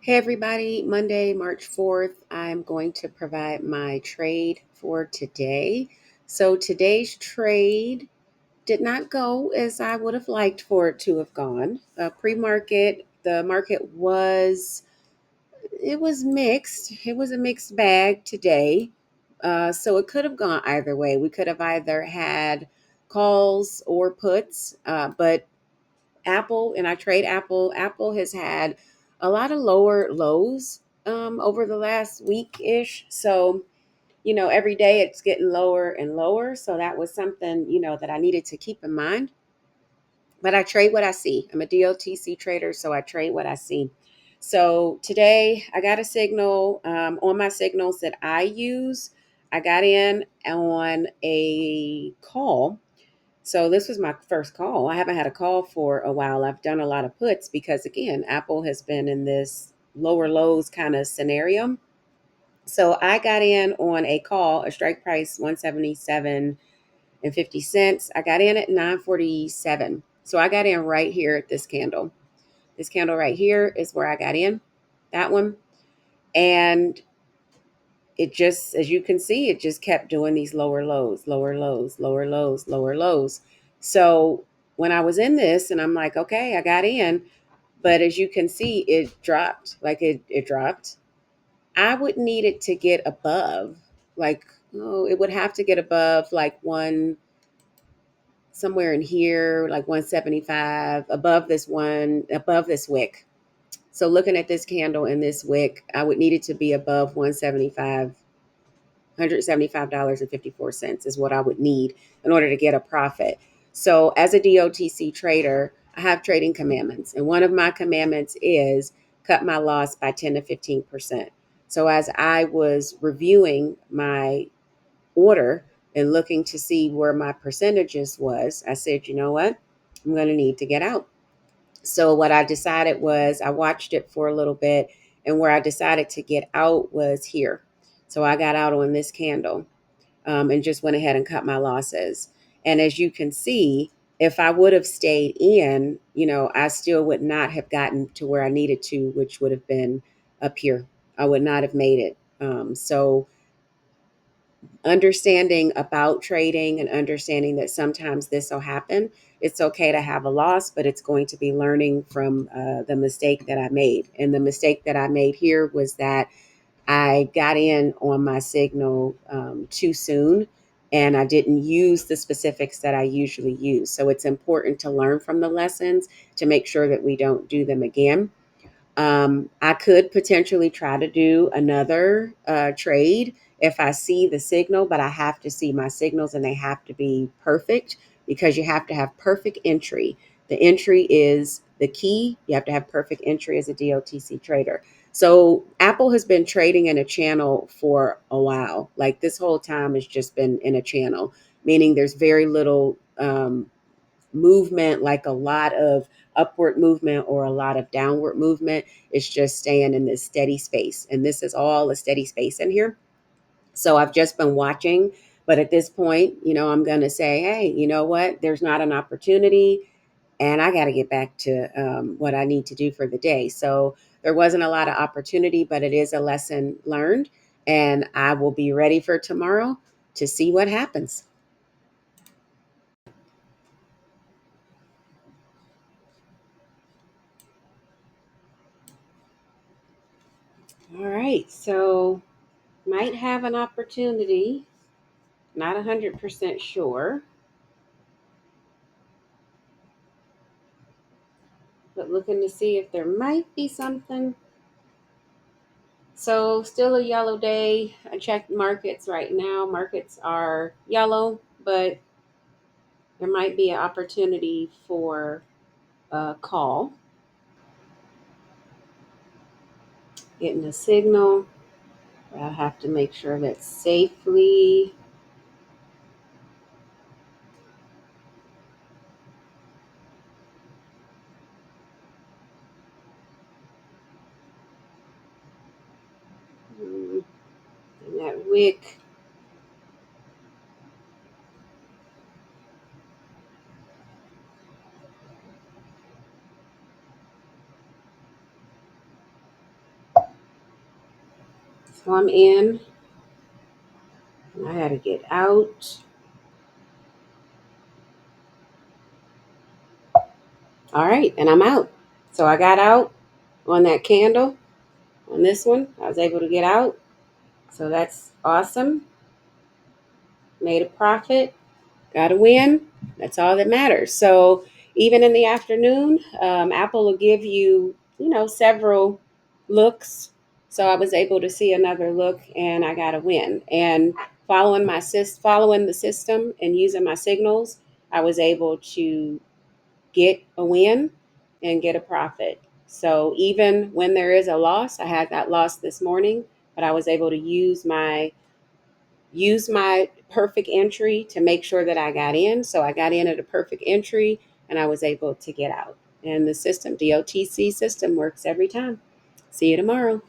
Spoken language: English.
Hey everybody, Monday, March 4th, I'm going to provide my trade for today. So today's trade did not go as I would have liked for it to have gone. Pre-market, the market it was mixed. It was a mixed bag today. So it could have gone either way. We could have either had calls or puts, but Apple, and I trade Apple. Apple has had a lot of lower lows over the last week ish. So, every day it's getting lower and lower. So that was something, that I needed to keep in mind. But I trade what I see. I'm a DOTC trader, so I trade what I see. So today I got a signal on my signals that I use. I got in on a call, so this was my first call. I haven't had a call for a while. I've done a lot of puts because, again, Apple has been in this lower lows kind of scenario. So I got in on a call, a strike price 177 and 50 cents. I got in at 947. So I got in right here at this candle. This candle right here is where I got in, that one. And it just, as you can see, it just kept doing these lower lows, lower lows, lower lows, lower lows. So when I was in this and I'm like, okay, I got in, but as you can see, it dropped, it dropped. I would need it to get above, like, oh, it would have to get above like somewhere in here, like 175, above this wick. So looking at this candle in this wick, I would need it to be above 175. $175.54 is what I would need in order to get a profit. So, as a DOTC trader, I have trading commandments. And one of my commandments is cut my loss by 10 to 15%. So, as I was reviewing my order and looking to see where my percentages was, I said, you know what? I'm going to need to get out. So what I decided was I watched it for a little bit, and where I decided to get out was here. So I got out on this candle and just went ahead and cut my losses. And as you can see, if I would have stayed in, I still would not have gotten to where I needed to, which would have been up here. I would not have made it. So understanding about trading and understanding that sometimes this will happen. It's okay to have a loss, but it's going to be learning from the mistake that I made. And the mistake that I made here was that I got in on my signal too soon, and I didn't use the specifics that I usually use. So it's important to learn from the lessons to make sure that we don't do them again. I could potentially try to do another trade if I see the signal, but I have to see my signals and they have to be perfect because you have to have perfect entry. The entry is the key. You have to have perfect entry as a DOTC trader. So Apple has been trading in a channel for a while. Like this whole time has just been in a channel, meaning there's very little movement, like a lot of upward movement or a lot of downward movement. It's just staying in this steady space. And this is all a steady space in here. So I've just been watching. But at this point, I'm going to say, hey, you know what? There's not an opportunity. And I got to get back to what I need to do for the day. So there wasn't a lot of opportunity, but it is a lesson learned. And I will be ready for tomorrow to see what happens. All right. So might have an opportunity. Not 100% sure, but looking to see if there might be something. So, still a yellow day. I checked markets right now. Markets are yellow, but there might be an opportunity for a call. Getting a signal. I have to make sure that safely. mm, And that wick. So I'm in. I had to get out. All right, and I'm out. So I got out on that candle on this one. I was able to get out. So that's awesome. Made a profit. Got a win. That's all that matters. So even in the afternoon, Apple will give you, several looks. So I was able to see another look, and I got a win. And following the system and using my signals, I was able to get a win and get a profit. So even when there is a loss, I had that loss this morning, but I was able to use my perfect entry to make sure that I got in. So I got in at a perfect entry and I was able to get out. And the system, DOTC system, works every time. See you tomorrow.